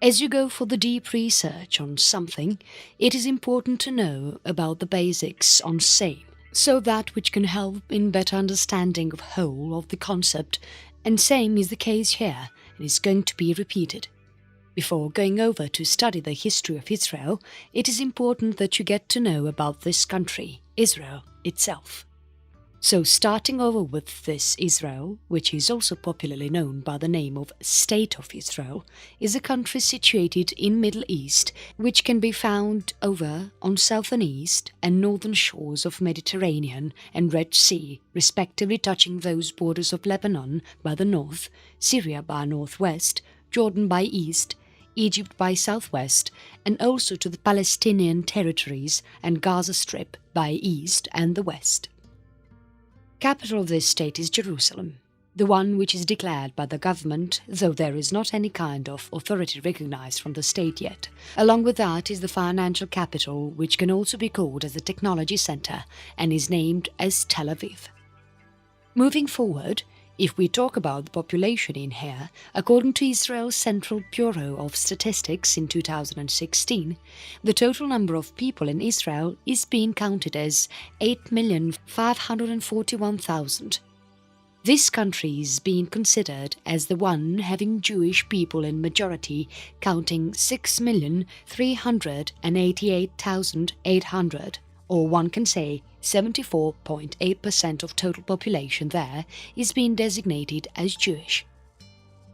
As you go for the deep research on something, it is important to know about the basics on same, so that which can help in better understanding of whole of the concept, and same is the case here and is going to be repeated. Before going over to study the history of Israel, it is important that you get to know about this country, Israel itself. So starting over with this Israel, which is also popularly known by the name of State of Israel, is a country situated in Middle East which can be found over on southern east and northern shores of Mediterranean and Red Sea, respectively touching those borders of Lebanon by the north, Syria by northwest, Jordan by east, Egypt by southwest, and also to the Palestinian territories and Gaza Strip by east and the west. Capital of this state is Jerusalem, the one which is declared by the government, though there is not any kind of authority recognized from the state yet. Along with that is the financial capital, which can also be called as the technology center and is named as Tel Aviv. Moving forward, if we talk about the population in here, according to Israel's Central Bureau of Statistics in 2016, the total number of people in Israel is being counted as 8,541,000. This country is being considered as the one having Jewish people in majority, counting 6,388,800, or one can say 74.8% of total population there is being designated as Jewish.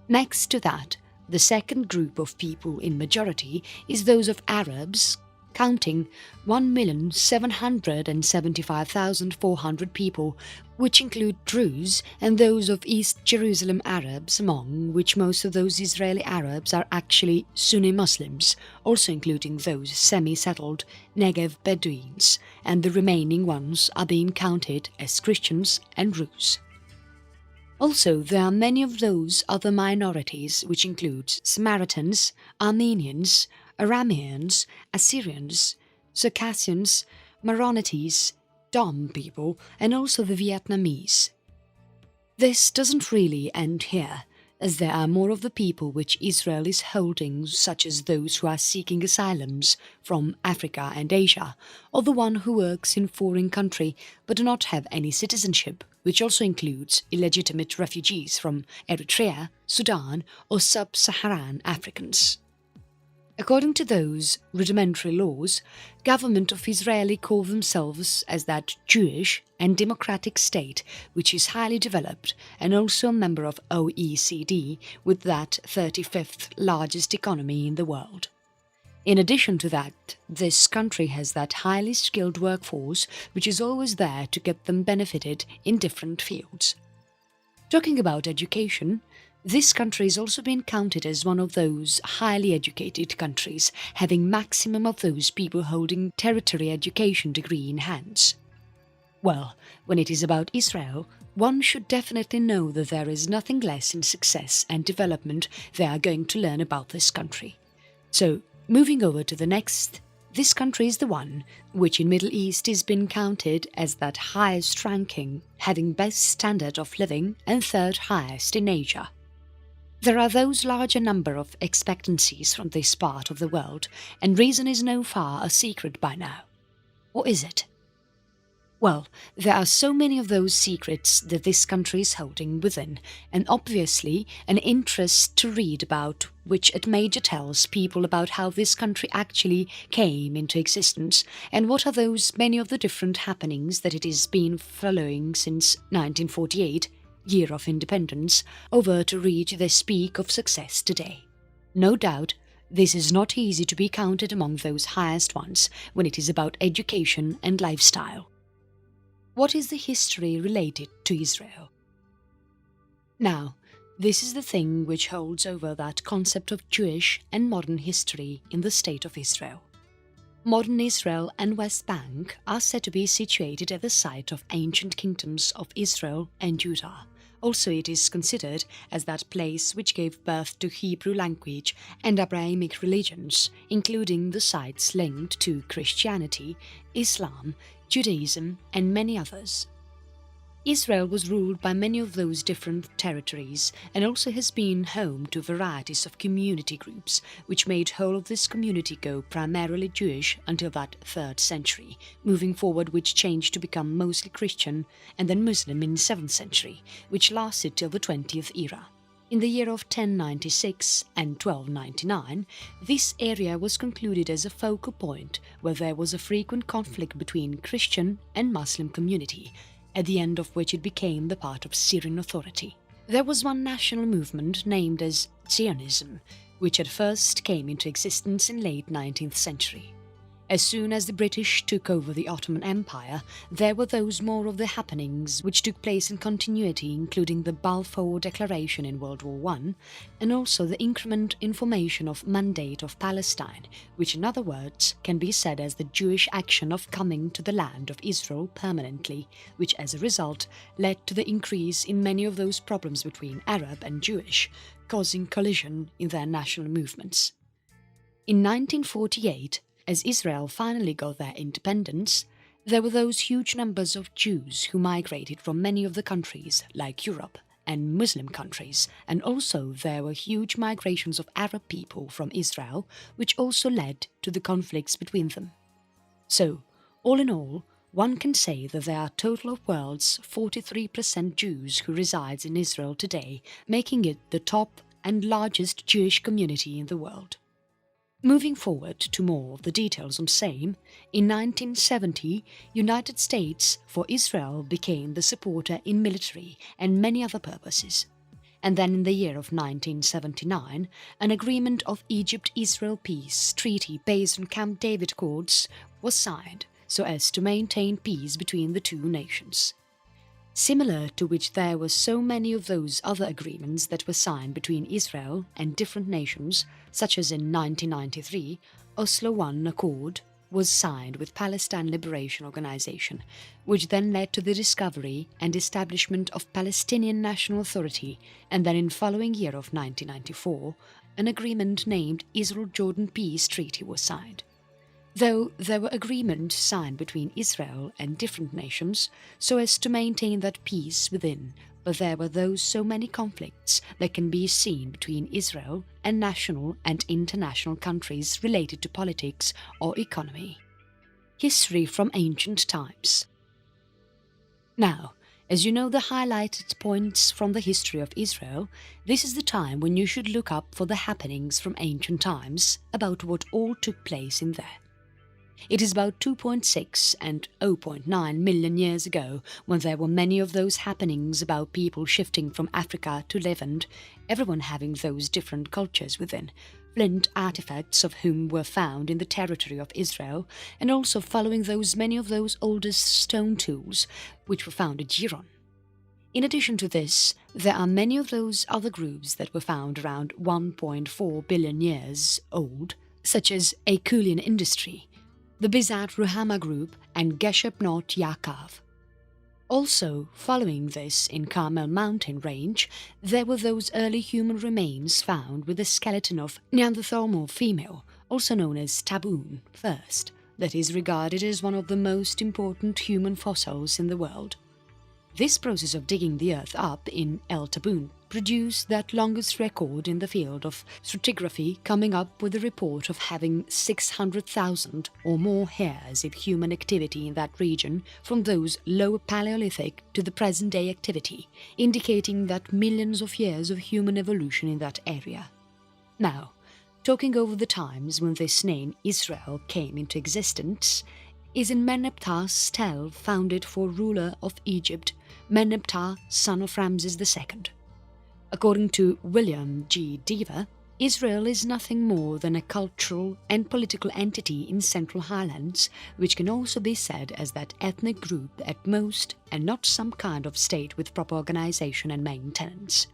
Next to that, the second group of people in majority is those of Arabs, counting 1,775,400 people, which include Druze and those of East Jerusalem Arabs, among which most of those Israeli Arabs are actually Sunni Muslims, also including those semi-settled Negev Bedouins, and the remaining ones are being counted as Christians and Druze. Also, there are many of those other minorities which include Samaritans, Armenians, Arameans, Assyrians, Circassians, Maronites, Dom people, and also the Vietnamese. This doesn't really end here, as there are more of the people which Israel is holding, such as those who are seeking asylums from Africa and Asia, or the one who works in foreign country but do not have any citizenship, which also includes illegitimate refugees from Eritrea, Sudan, or sub-Saharan Africans. According to those rudimentary laws, government of Israel call themselves as that Jewish and democratic state which is highly developed and also a member of OECD with that 35th largest economy in the world. In addition to that, this country has that highly skilled workforce which is always there to get them benefited in different fields. Talking about education, this country is also being counted as one of those highly educated countries, having maximum of those people holding tertiary education degree in hands. Well, when it is about Israel, one should definitely know that there is nothing less in success and development they are going to learn about this country. So, moving over to the next, this country is the one which in Middle East is being counted as that highest ranking, having best standard of living and third highest in Asia. There are those larger number of expectancies from this part of the world, and reason is no far a secret by now. Or is it? Well, there are so many of those secrets that this country is holding within, and obviously an interest to read about, which at major tells people about how this country actually came into existence, and what are those many of the different happenings that it has been following since 1948, year of independence, over to reach this peak of success today. No doubt, this is not easy to be counted among those highest ones when it is about education and lifestyle. What is the history related to Israel? Now, this is the thing which holds over that concept of Jewish and modern history in the State of Israel. Modern Israel and West Bank are said to be situated at the site of ancient kingdoms of Israel and Judah. Also, it is considered as that place which gave birth to Hebrew language and Abrahamic religions, including the sites linked to Christianity, Islam, Judaism, and many others. Israel was ruled by many of those different territories and also has been home to varieties of community groups, which made whole of this community go primarily Jewish until that 3rd century, moving forward which changed to become mostly Christian and then Muslim in 7th century, which lasted till the 20th era. In the year of 1096 and 1299, this area was concluded as a focal point where there was a frequent conflict between Christian and Muslim community, at the end of which it became the part of Syrian authority. There was one national movement named as Zionism, which at first came into existence in late 19th century. As soon as the British took over the Ottoman Empire, there were those more of the happenings which took place in continuity, including the Balfour Declaration in World War I, and also the increment in formation of Mandate of Palestine, which in other words can be said as the Jewish action of coming to the land of Israel permanently, which as a result led to the increase in many of those problems between Arab and Jewish, causing collision in their national movements. In 1948, as Israel finally got their independence, there were those huge numbers of Jews who migrated from many of the countries like Europe and Muslim countries, and also there were huge migrations of Arab people from Israel, which also led to the conflicts between them. So, all in all, one can say that there are a total of world's 43% Jews who resides in Israel today, making it the top and largest Jewish community in the world. Moving forward to more of the details on same, in 1970, United States for Israel became the supporter in military and many other purposes. And then in the year of 1979, an agreement of Egypt-Israel peace treaty based on Camp David Accords was signed so as to maintain peace between the two nations. Similar to which there were so many of those other agreements that were signed between Israel and different nations, such as in 1993, Oslo I Accord was signed with Palestine Liberation Organization, which then led to the discovery and establishment of Palestinian National Authority, and then in following year of 1994, an agreement named Israel-Jordan Peace Treaty was signed. Though there were agreements signed between Israel and different nations so as to maintain that peace within, but there were those so many conflicts that can be seen between Israel and national and international countries related to politics or economy. History from ancient times. Now, as you know the highlighted points from the history of Israel, this is the time when you should look up for the happenings from ancient times about what all took place in there. It is about 2.6 and 0.9 million years ago when there were many of those happenings about people shifting from Africa to Levant, everyone having those different cultures within, flint artifacts of whom were found in the territory of Israel, and also following those many of those oldest stone tools which were found at Giron. In addition to this, there are many of those other groups that were found around 1.4 billion years old, such as Akulian industry, the Bizat Ruhama group and Gesher Bnot Yaakov. Also, following this in Carmel mountain range, there were those early human remains found with the skeleton of Neanderthal female, also known as Taboon first, that is regarded as one of the most important human fossils in the world. This process of digging the earth up in El Taboon produced that longest record in the field of stratigraphy, coming up with a report of having 600,000 or more hairs of human activity in that region from those lower Paleolithic to the present-day activity, indicating that millions of years of human evolution in that area. Now, talking over the times when this name Israel came into existence, is in Meneptah's tale founded for ruler of Egypt, Meneptah, son of Ramses II. According to William G. Deaver, Israel is nothing more than a cultural and political entity in Central Highlands, which can also be said as that ethnic group at most and not some kind of state with proper organization and maintenance.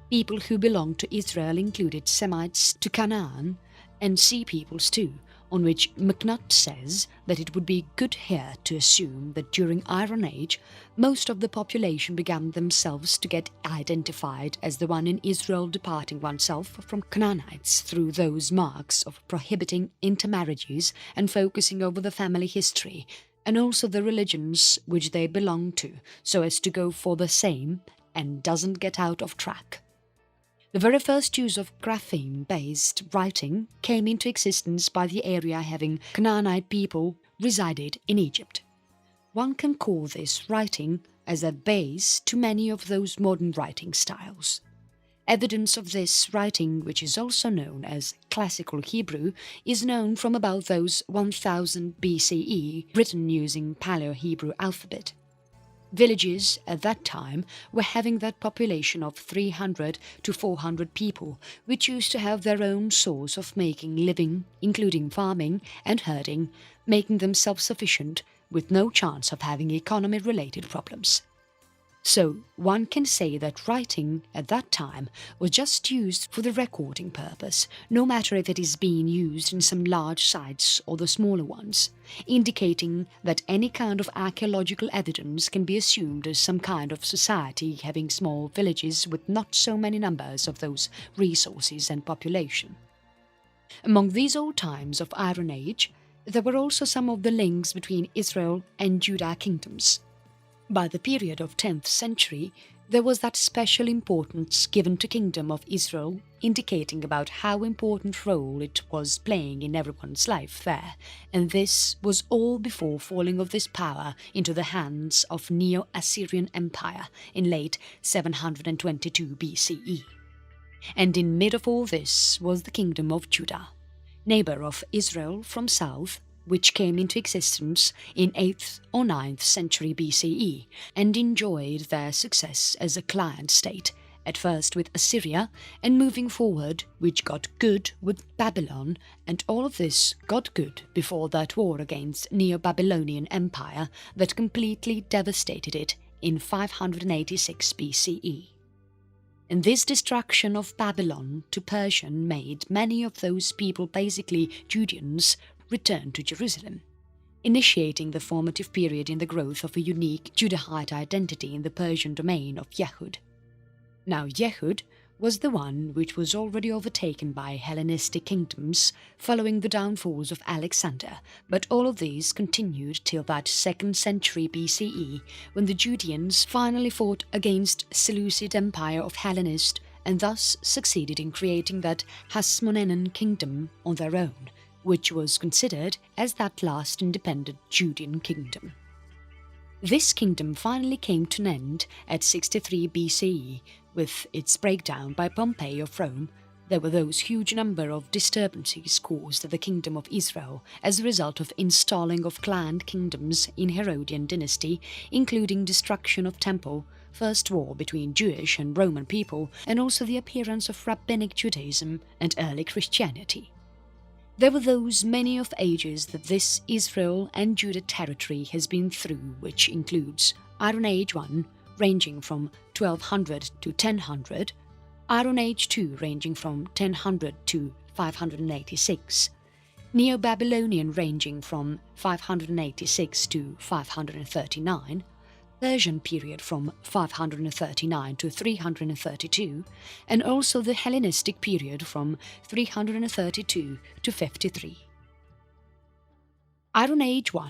People who belonged to Israel included Semites to Canaan and Sea peoples too, on which McNutt says that it would be good here to assume that during Iron Age, most of the population began themselves to get identified as the one in Israel, departing oneself from Canaanites through those marks of prohibiting intermarriages and focusing over the family history, and also the religions which they belong to, so as to go for the same and doesn't get out of track. The very first use of grapheme-based writing came into existence by the area having Canaanite people resided in Egypt. One can call this writing as a base to many of those modern writing styles. Evidence of this writing, which is also known as Classical Hebrew, is known from about those 1000 BCE, written using Paleo-Hebrew alphabet. Villages at that time were having that population of 300 to 400 people, which used to have their own source of making living, including farming and herding, making them self-sufficient with no chance of having economy-related problems. So one can say that writing at that time was just used for the recording purpose, no matter if it is being used in some large sites or the smaller ones, indicating that any kind of archaeological evidence can be assumed as some kind of society having small villages with not so many numbers of those resources and population. Among these old times of Iron Age, there were also some of the links between Israel and Judah kingdoms. By the period of 10th century, there was that special importance given to Kingdom of Israel, indicating about how important role it was playing in everyone's life there, and this was all before falling of this power into the hands of Neo-Assyrian Empire in late 722 BCE. And in mid of all this was the Kingdom of Judah, neighbor of Israel from south, which came into existence in 8th or 9th century BCE and enjoyed their success as a client state, at first with Assyria and moving forward, which got good with Babylon, and all of this got good before that war against Neo-Babylonian Empire that completely devastated it in 586 BCE. And this destruction of Babylon to Persian made many of those people, basically Judeans, return to Jerusalem, initiating the formative period in the growth of a unique Judahite identity in the Persian domain of Yehud. Now Yehud was the one which was already overtaken by Hellenistic kingdoms following the downfalls of Alexander, but all of these continued till that 2nd century BCE when the Judeans finally fought against Seleucid Empire of Hellenist and thus succeeded in creating that Hasmonean kingdom on their own, which was considered as that last independent Judean kingdom. This kingdom finally came to an end at 63 BCE with its breakdown by Pompey of Rome. There were those huge number of disturbances caused at the Kingdom of Israel as a result of installing of clan kingdoms in Herodian dynasty, including destruction of temple, first war between Jewish and Roman people, and also the appearance of Rabbinic Judaism and early Christianity. There were those many of ages that this Israel and Judah territory has been through, which includes Iron Age I, ranging from 1200 to 1000, Iron Age II ranging from 1000 to 586, Neo-Babylonian ranging from 586 to 539, Persian period from 539 to 332, and also the Hellenistic period from 332 to 53. Iron Age I.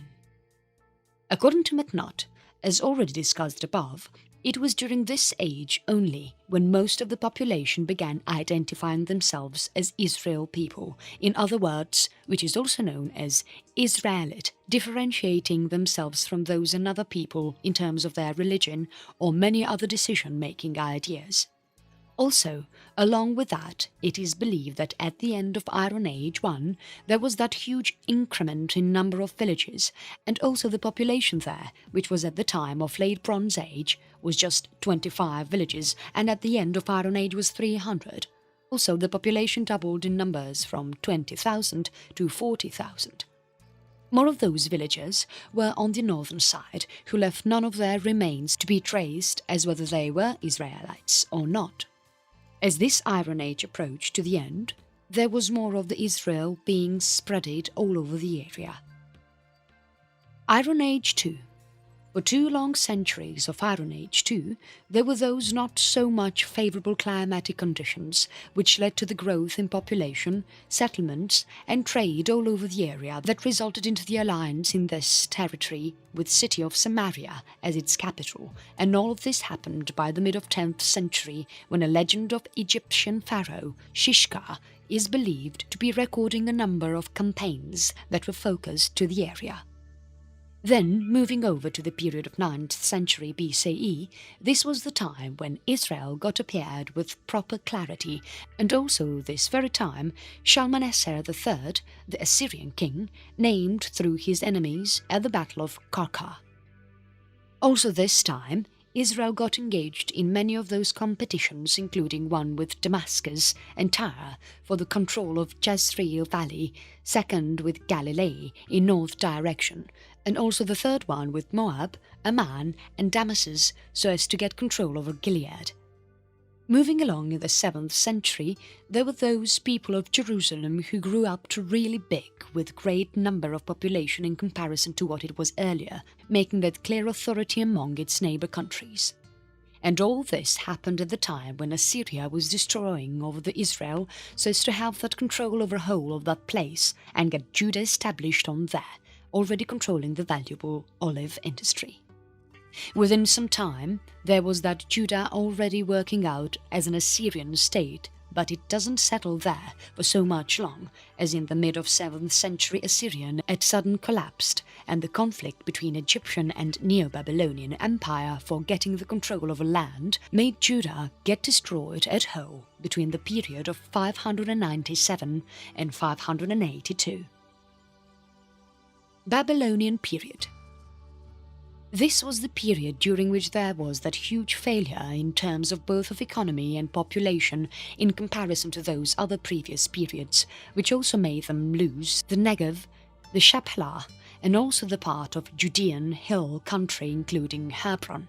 According to McNutt, as already discussed above, it was during this age only when most of the population began identifying themselves as Israel people, in other words, which is also known as Israelite, differentiating themselves from those another people in terms of their religion or many other decision-making ideas. Also, along with that, it is believed that at the end of Iron Age I, there was that huge increment in number of villages, and also the population there, which was at the time of Late Bronze Age, was just 25 villages, and at the end of Iron Age was 300. Also, the population doubled in numbers from 20,000 to 40,000. More of those villagers were on the northern side, who left none of their remains to be traced as whether they were Israelites or not. As this Iron Age approached to the end, there was more of the Israel being spreaded all over the area. Iron Age II For 2 long centuries of Iron Age too, there were those not so much favourable climatic conditions which led to the growth in population, settlements and trade all over the area that resulted into the alliance in this territory with city of Samaria as its capital, and all of this happened by the mid of 10th century when a legend of Egyptian pharaoh Shishka is believed to be recording a number of campaigns that were focused to the area. Then, moving over to the period of 9th century BCE, this was the time when Israel got appeared with proper clarity, and also this very time Shalmaneser III, the Assyrian king, named through his enemies at the Battle of Karkar. Also this time, Israel got engaged in many of those competitions, including one with Damascus and Tyre for the control of Jezreel Valley, second with Galilee in north direction, and also the third one with Moab, Ammon and Damascus so as to get control over Gilead. Moving along in the 7th century, there were those people of Jerusalem who grew up to really big with great number of population in comparison to what it was earlier, making that clear authority among its neighbor countries. And all this happened at the time when Assyria was destroying over the Israel so as to have that control over whole of that place and get Judah established on there, already controlling the valuable olive industry. Within some time, there was that Judah already working out as an Assyrian state, but it doesn't settle there for so much long, as in the mid of 7th century Assyrian had sudden collapsed, and the conflict between Egyptian and Neo-Babylonian Empire for getting the control over land made Judah get destroyed at whole between the period of 597 and 582. Babylonian period. This was the period during which there was that huge failure in terms of both of economy and population in comparison to those other previous periods, which also made them lose the Negev, the Shephelah, and also the part of Judean hill country including Hebron.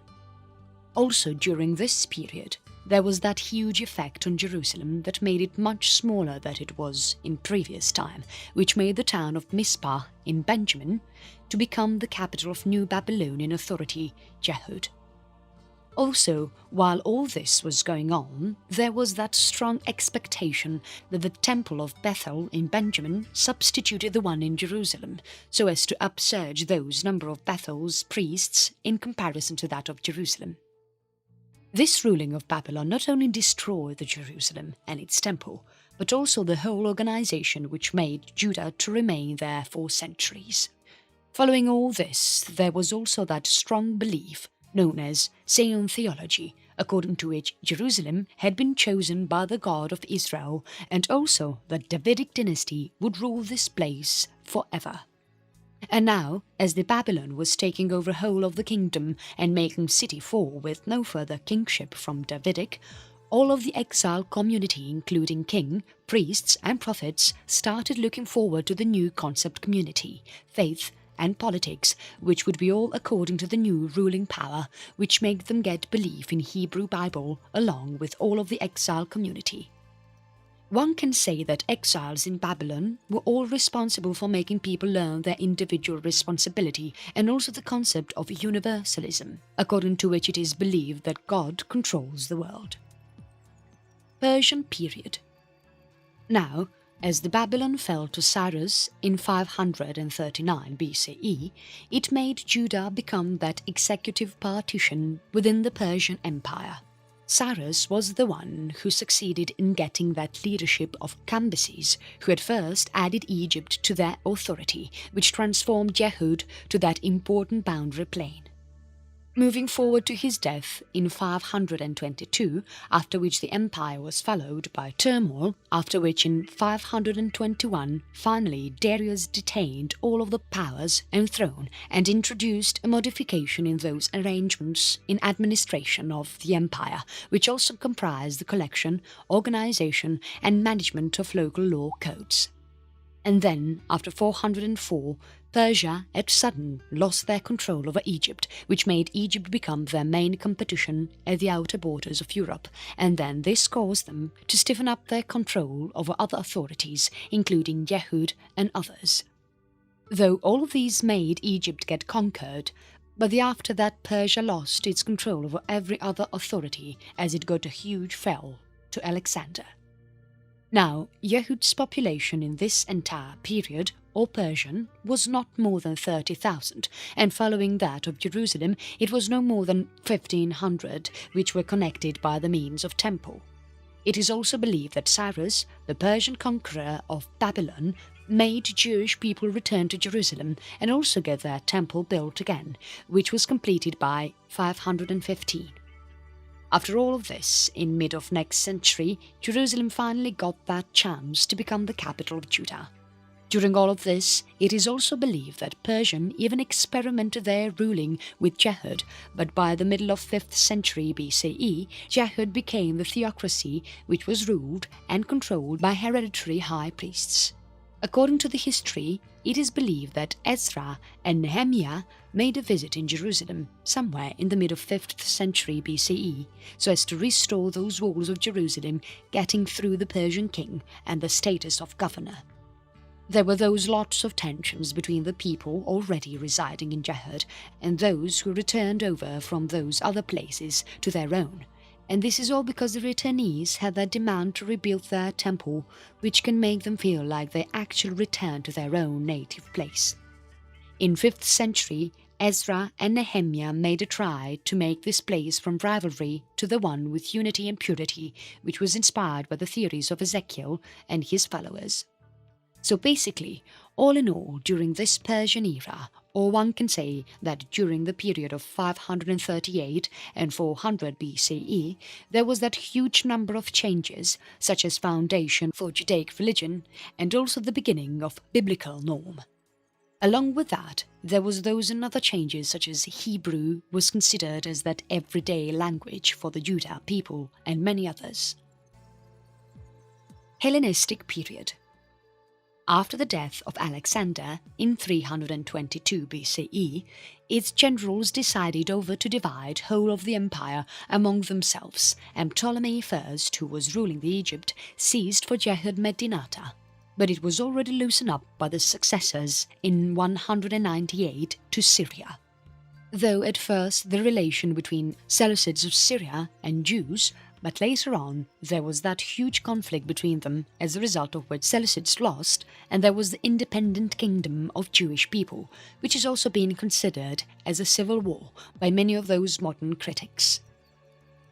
Also during this period, there was that huge effect on Jerusalem that made it much smaller than it was in previous time, which made the town of Mizpah in Benjamin to become the capital of New Babylonian authority, Jehud. Also, while all this was going on, there was that strong expectation that the temple of Bethel in Benjamin substituted the one in Jerusalem, so as to upsurge those number of Bethel's priests in comparison to that of Jerusalem. This ruling of Babylon not only destroyed the Jerusalem and its temple, but also the whole organization which made Judah to remain there for centuries. Following all this, there was also that strong belief known as Sion theology, according to which Jerusalem had been chosen by the God of Israel, and also that Davidic dynasty would rule this place forever. And now, as the Babylon was taking over whole of the kingdom and making city 4 with no further kingship from Davidic, all of the exile community, including king, priests and prophets, started looking forward to the new concept community, faith and politics, which would be all according to the new ruling power, which made them get belief in Hebrew Bible along with all of the exile community. One can say that exiles in Babylon were all responsible for making people learn their individual responsibility and also the concept of universalism, according to which it is believed that God controls the world. Persian period. Now, as the Babylon fell to Cyrus in 539 BCE, it made Judah become that executive partition within the Persian Empire. Cyrus was the one who succeeded in getting that leadership of Cambyses, who at first added Egypt to their authority, which transformed Jehud to that important boundary plain. Moving forward to his death in 522, after which the empire was followed by turmoil, after which in 521 finally Darius detained all of the powers and throne and introduced a modification in those arrangements in administration of the empire, which also comprised the collection, organization and management of local law codes. And then, after 404, Persia at sudden lost their control over Egypt, which made Egypt become their main competition at the outer borders of Europe, and then this caused them to stiffen up their control over other authorities, including Jehud and others. Though all of these made Egypt get conquered, But after that Persia lost its control over every other authority as it got a huge fall to Alexander. Now, Yehud's population in this entire period, or Persian, was not more than 30,000, and following that of Jerusalem it was no more than 1,500, which were connected by the means of temple. It is also believed that Cyrus, the Persian conqueror of Babylon, made Jewish people return to Jerusalem and also get their temple built again, which was completed by 515. After all of this, in mid of next century, Jerusalem finally got that chance to become the capital of Judah. During all of this, it is also believed that Persian even experimented their ruling with Jehud, but by the middle of 5th century BCE, Jehud became the theocracy which was ruled and controlled by hereditary high priests. According to the history, it is believed that Ezra and Nehemiah made a visit in Jerusalem somewhere in the mid of 5th century BCE, so as to restore those walls of Jerusalem, getting through the Persian king and the status of governor. There were those lots of tensions between the people already residing in Jehud and those who returned over from those other places to their own, and this is all because the returnees had their demand to rebuild their temple, which can make them feel like they actually returned to their own native place. In 5th century, Ezra and Nehemiah made a try to make this place from rivalry to the one with unity and purity, which was inspired by the theories of Ezekiel and his followers. So basically, all in all, during this Persian era, or one can say that during the period of 538 and 400 BCE, there was that huge number of changes, such as foundation for Judaic religion and also the beginning of biblical norm. Along with that, there was those and other changes such as Hebrew was considered as that everyday language for the Judah people and many others. Hellenistic period. After the death of Alexander in 322 BCE, its generals decided over to divide whole of the empire among themselves, and Ptolemy I, who was ruling the Egypt, seized for Jehud Medinata, but it was already loosened up by the successors in 198 to Syria. Though at first the relation between Seleucids of Syria and Jews, but later on there was that huge conflict between them, as a result of which Seleucids lost, and there was the independent kingdom of Jewish people, which is also being considered as a civil war by many of those modern critics.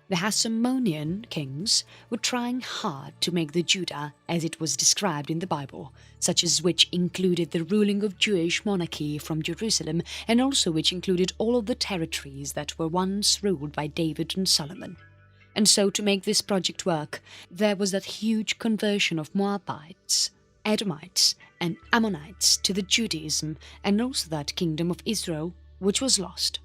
The Hasmonean kings were trying hard to make the Judah as it was described in the Bible, such as which included the ruling of Jewish monarchy from Jerusalem, and also which included all of the territories that were once ruled by David and Solomon. And so to make this project work, there was that huge conversion of Moabites, Edomites and Ammonites to the Judaism, and also that kingdom of Israel, which was lost.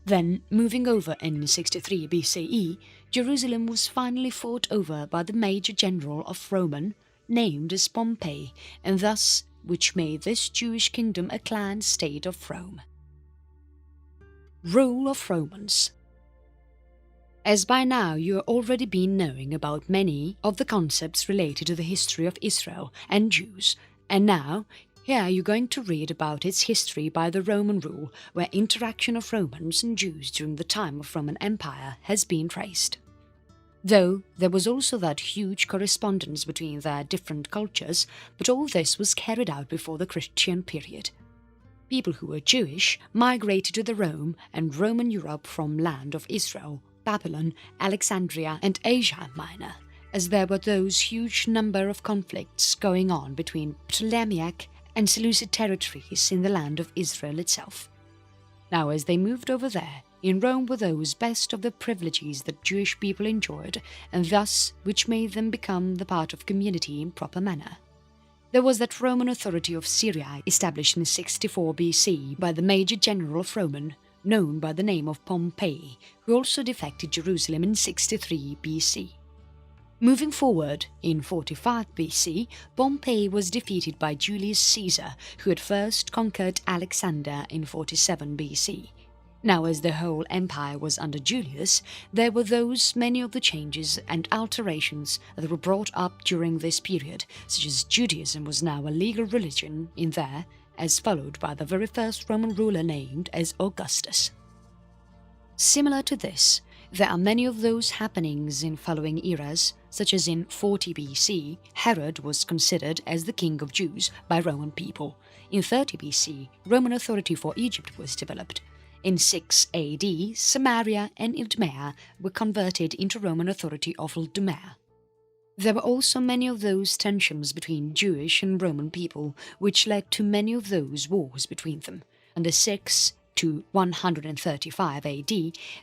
Then, moving over in 63 BCE, Jerusalem was finally fought over by the major general of Roman, named as Pompey, and thus which made this Jewish kingdom a clan state of Rome. Rule of Romans. As by now you have already been knowing about many of the concepts related to the history of Israel and Jews, and now here you're going to read about its history by the Roman rule, where interaction of Romans and Jews during the time of Roman Empire has been traced. Though there was also that huge correspondence between their different cultures, but all this was carried out before the Christian period. People who were Jewish migrated to the Rome and Roman Europe from land of Israel, Babylon, Alexandria and Asia Minor, as there were those huge number of conflicts going on between Ptolemaic and Seleucid territories in the land of Israel itself. Now as they moved over there, in Rome were those best of the privileges that Jewish people enjoyed, and thus which made them become the part of community in proper manner. There was that Roman authority of Syria established in 64 BC by the major general of Roman, known by the name of Pompey, who also defected Jerusalem in 63 BC. Moving forward, in 45 BC, Pompey was defeated by Julius Caesar, who had first conquered Alexander in 47 BC. Now as the whole empire was under Julius, there were those many of the changes and alterations that were brought up during this period, such as Judaism was now a legal religion in there, as followed by the very first Roman ruler named as Augustus. Similar to this, there are many of those happenings in following eras, such as in 40 BC, Herod was considered as the king of Jews by Roman people. In 30 BC, Roman authority for Egypt was developed. In 6 AD, Samaria and Idumea were converted into Roman authority of Idumea. There were also many of those tensions between Jewish and Roman people, which led to many of those wars between them. Under 6 to 135 AD,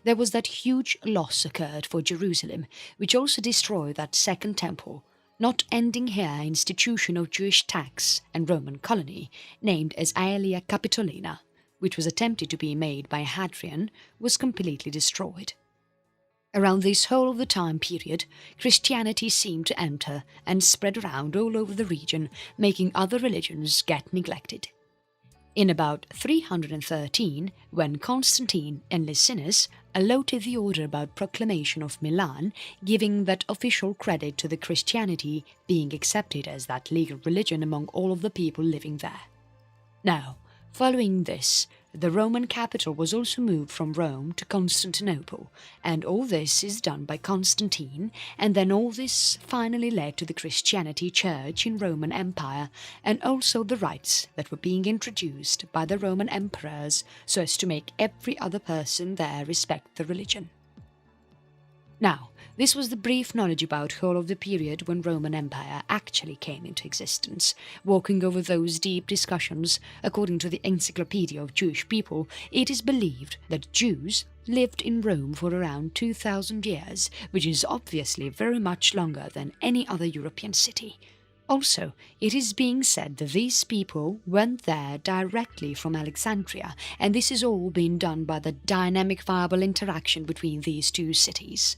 there was that huge loss occurred for Jerusalem, which also destroyed that second temple, not ending here institution of Jewish tax and Roman colony, named as Aelia Capitolina, which was attempted to be made by Hadrian, was completely destroyed. Around this whole of the time period, Christianity seemed to enter and spread around all over the region, making other religions get neglected. In about 313, when Constantine and Licinius allotted the order about proclamation of Milan, giving that official credit to the Christianity being accepted as that legal religion among all of the people living there. Now, following this, the Roman capital was also moved from Rome to Constantinople, and all this is done by Constantine, and then all this finally led to the Christianity Church in Roman Empire, and also the rites that were being introduced by the Roman emperors so as to make every other person there respect the religion. Now, this was the brief knowledge about whole of the period when Roman Empire actually came into existence. Walking over those deep discussions, according to the Encyclopedia of Jewish People, it is believed that Jews lived in Rome for around 2000 years, which is obviously very much longer than any other European city. Also, it is being said that these people went there directly from Alexandria, and this is all being done by the dynamic viable interaction between these two cities.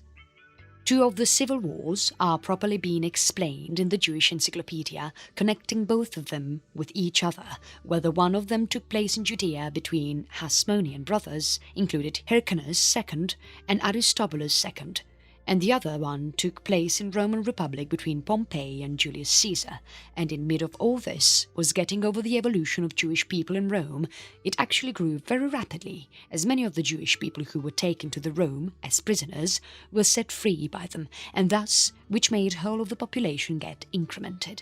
Two of the civil wars are properly being explained in the Jewish Encyclopedia, connecting both of them with each other, whether one of them took place in Judea between Hasmonean brothers, included Hyrcanus II and Aristobulus II, and the other one took place in Roman Republic between Pompey and Julius Caesar, and in mid of all this was getting over the evolution of Jewish people in Rome. It actually grew very rapidly, as many of the Jewish people who were taken to the Rome as prisoners were set free by them, and thus which made whole of the population get incremented.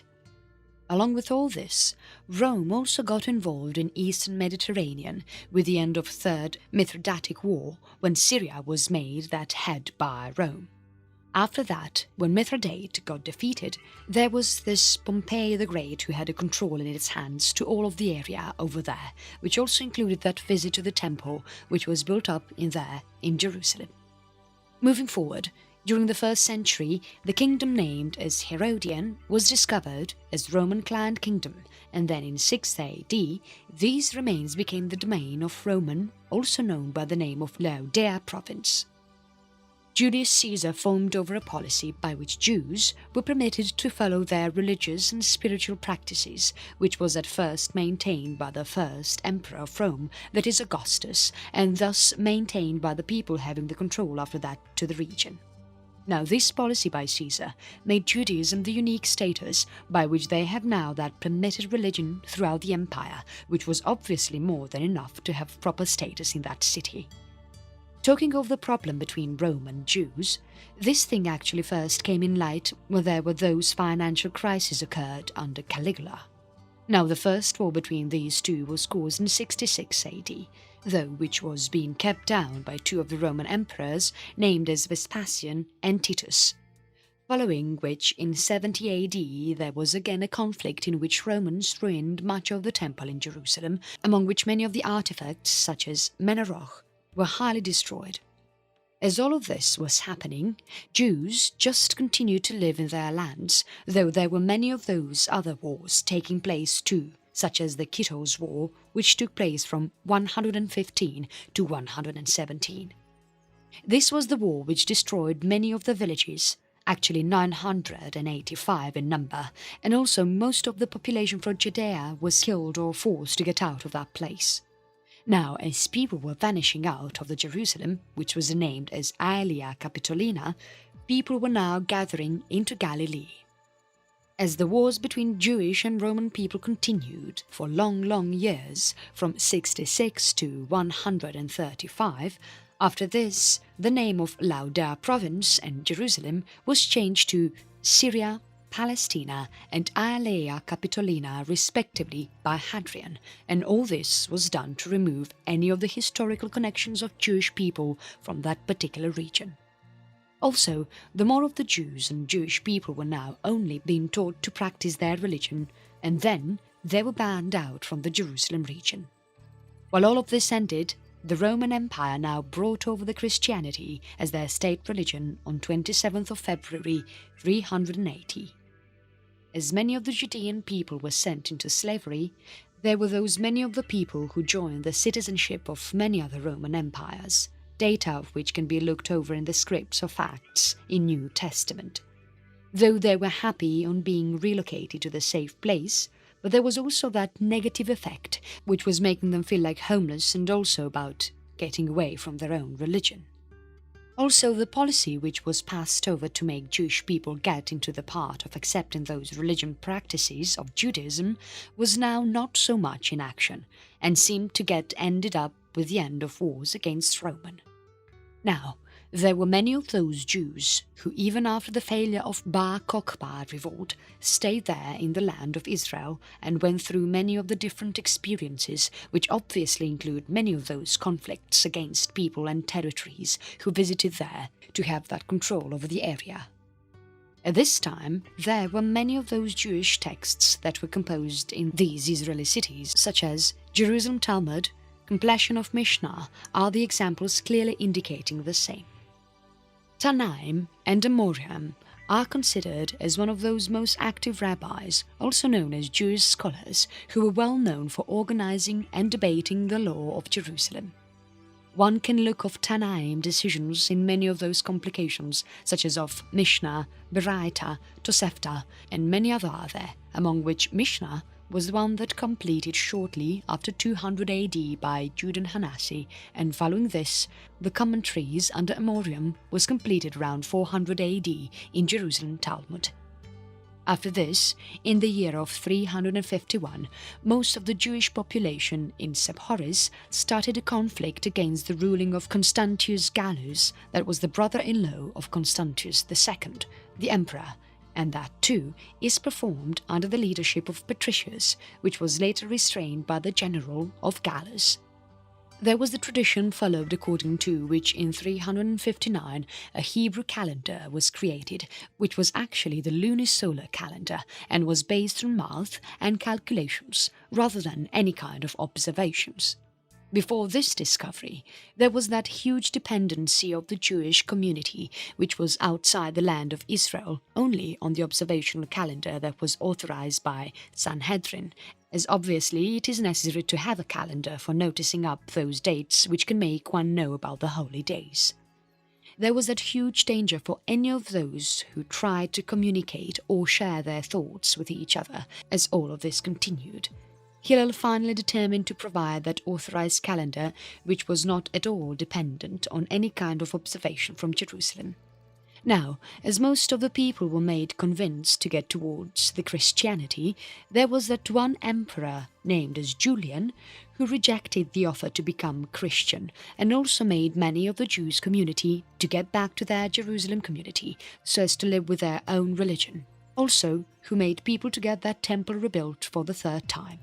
Along with all this, Rome also got involved in Eastern Mediterranean with the end of Third Mithridatic War, when Syria was made that head by Rome. After that, when Mithridate got defeated, there was this Pompey the Great who had a control in its hands to all of the area over there, which also included that visit to the temple which was built up in there in Jerusalem. Moving forward, during the 1st century, the kingdom named as Herodian was discovered as Roman Client Kingdom, and then in 6 AD, these remains became the domain of Roman, also known by the name of Laodicea province. Julius Caesar formed over a policy by which Jews were permitted to follow their religious and spiritual practices, which was at first maintained by the first emperor of Rome, that is Augustus, and thus maintained by the people having the control after that to the region. Now, this policy by Caesar made Judaism the unique status by which they have now that permitted religion throughout the empire, which was obviously more than enough to have proper status in that city. Talking of the problem between Rome and Jews, this thing actually first came in light when there were those financial crises occurred under Caligula. Now, the first war between these two was caused in 66 AD, though which was being kept down by two of the Roman emperors named as Vespasian and Titus. Following which, in 70 AD, there was again a conflict in which Romans ruined much of the temple in Jerusalem, among which many of the artifacts, such as Menorach, were highly destroyed. As all of this was happening, Jews just continued to live in their lands, though there were many of those other wars taking place too, such as the Kittos War, which took place from 115 to 117. This was the war which destroyed many of the villages, actually 985 in number, and also most of the population from Judea was killed or forced to get out of that place. Now, as people were vanishing out of the Jerusalem, which was named as Aelia Capitolina, people were now gathering into Galilee. As the wars between Jewish and Roman people continued for long years, from 66 to 135, after this, the name of Lauda province and Jerusalem was changed to Syria, Palestina and Aelia Capitolina respectively by Hadrian, and all this was done to remove any of the historical connections of Jewish people from that particular region. Also, the more of the Jews and Jewish people were now only being taught to practice their religion, and then they were banned out from the Jerusalem region. While all of this ended, the Roman Empire now brought over the Christianity as their state religion on 27th of February 380. As many of the Judean people were sent into slavery, there were those many of the people who joined the citizenship of many other Roman empires, data of which can be looked over in the scripts of Acts in New Testament. Though they were happy on being relocated to the safe place, but there was also that negative effect which was making them feel like homeless and also about getting away from their own religion. Also, the policy which was passed over to make Jewish people get into the part of accepting those religion practices of Judaism was now not so much in action and seemed to get ended up with the end of wars against Roman. Now, there were many of those Jews who, even after the failure of Bar Kokhba revolt, stayed there in the land of Israel and went through many of the different experiences, which obviously include many of those conflicts against people and territories who visited there to have that control over the area. At this time, there were many of those Jewish texts that were composed in these Israeli cities, such as Jerusalem Talmud, completion of Mishnah are the examples clearly indicating the same. Tanaim and Amoraim are considered as one of those most active rabbis, also known as Jewish scholars, who were well known for organizing and debating the law of Jerusalem. One can look of Tanaim decisions in many of those complications, such as of Mishnah, Beraita, Tosefta, and many other are there, among which Mishnah was the one that completed shortly after 200 AD by Judan Hanasi, and following this, the commentaries under Amoraim was completed around 400 AD in Jerusalem Talmud. After this, in the year of 351, most of the Jewish population in Sepphoris started a conflict against the ruling of Constantius Gallus, that was the brother-in-law of Constantius II, the emperor, and that too is performed under the leadership of Patricius, which was later restrained by the general of Gallus. There was the tradition followed according to which in 359 a Hebrew calendar was created, which was actually the lunisolar calendar and was based on math and calculations rather than any kind of observations. Before this discovery, there was that huge dependency of the Jewish community, which was outside the land of Israel, only on the observational calendar that was authorized by Sanhedrin, as obviously it is necessary to have a calendar for noticing up those dates which can make one know about the holy days. There was that huge danger for any of those who tried to communicate or share their thoughts with each other, as all of this continued. Hillel finally determined to provide that authorized calendar which was not at all dependent on any kind of observation from Jerusalem. Now, as most of the people were made convinced to get towards the Christianity, there was that one emperor named as Julian who rejected the offer to become Christian and also made many of the Jews' community to get back to their Jerusalem community so as to live with their own religion, also who made people to get that temple rebuilt for the third time.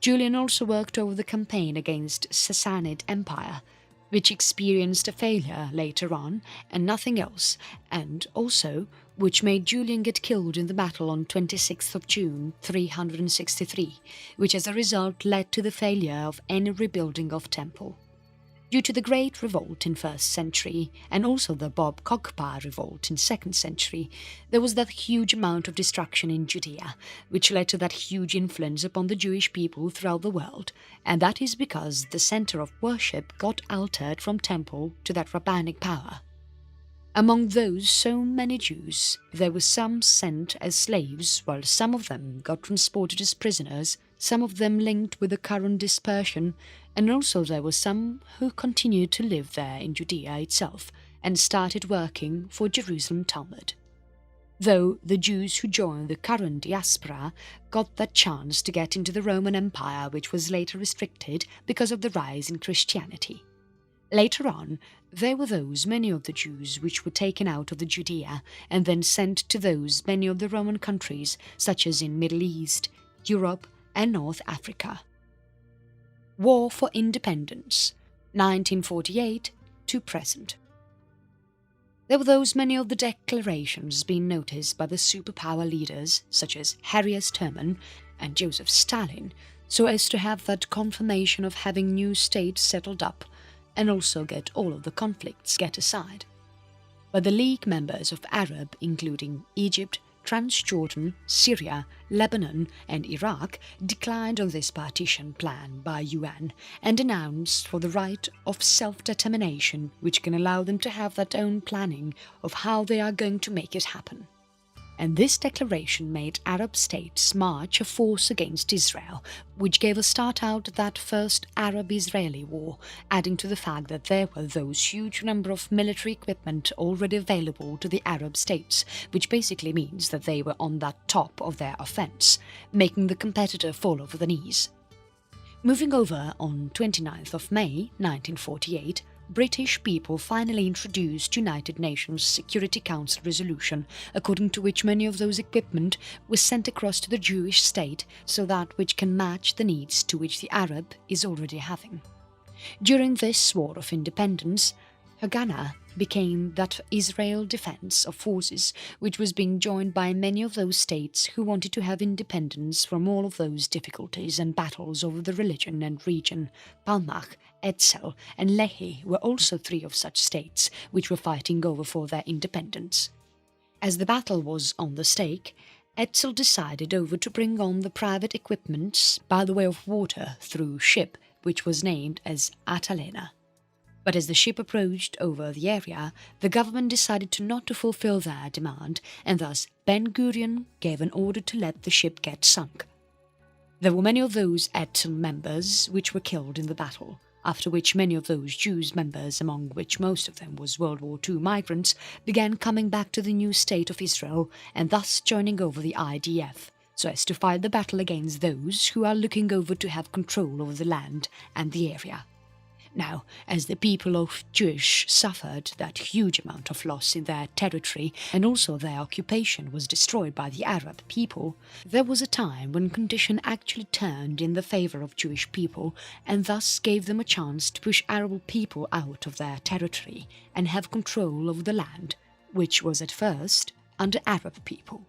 Julian also worked over the campaign against Sassanid Empire, which experienced a failure later on and nothing else, and also which made Julian get killed in the battle on 26th of June 363, which as a result led to the failure of any rebuilding of temple. Due to the Great Revolt in 1st century and also the Bob Kokhba revolt in 2nd century, there was that huge amount of destruction in Judea, which led to that huge influence upon the Jewish people throughout the world, and that is because the center of worship got altered from temple to that rabbinic power. Among those so many Jews, there were some sent as slaves, while some of them got transported as prisoners, some of them linked with the current dispersion, and also there were some who continued to live there in Judea itself and started working for Jerusalem Talmud. though the Jews who joined the current diaspora got that chance to get into the Roman Empire, which was later restricted because of the rise in Christianity. Later on, there were many of the Jews which were taken out of the Judea and then sent to many of the Roman countries, such as in Middle East, Europe and North Africa. War for Independence, 1948 to present. There were many of the declarations being noticed by the superpower leaders such as Harry S. Truman and Joseph Stalin, so as to have that confirmation of having new states settled up and also get all of the conflicts set aside. But the League members of Arab, including Egypt, Transjordan, Syria, Lebanon and Iraq, declined on this partition plan by UN and announced for the right of self-determination, which can allow them to have their own planning of how they are going to make it happen. And this declaration made Arab states march a force against Israel, which gave a start out to that first Arab-Israeli war, adding to the fact that there were huge number of military equipment already available to the Arab states, which basically means that they were on that top of their offense, making the competitor fall over the knees. Moving over on 29th of May 1948, British people finally introduced United Nations Security Council resolution, according to which many of those equipment was sent across to the Jewish state so that which can match the needs to which the Arab is already having. During this War of Independence, Haganah became that Israel Defense of Forces, which was being joined by many of those states who wanted to have independence from all of those difficulties and battles over the religion and region. Palmach, Etzel and Lehi were also three of such states which were fighting over for their independence. As the battle was on the stake, Etzel decided over to bring on the private equipments by the way of water through ship, which was named as Atalena. But as the ship approached over the area, the government decided to not to fulfill their demand, and thus Ben-Gurion gave an order to let the ship get sunk. There were many of those Etzel members which were killed in the battle, after which many of those Jews members, among which most of them was World War II migrants, began coming back to the new state of Israel and thus joining over the IDF, so as to fight the battle against those who are looking over to have control over the land and the area. Now, as the people of Jewish suffered that huge amount of loss in their territory and also their occupation was destroyed by the Arab people, there was a time when condition actually turned in the favour of Jewish people and thus gave them a chance to push Arab people out of their territory and have control of the land, which was at first under Arab people.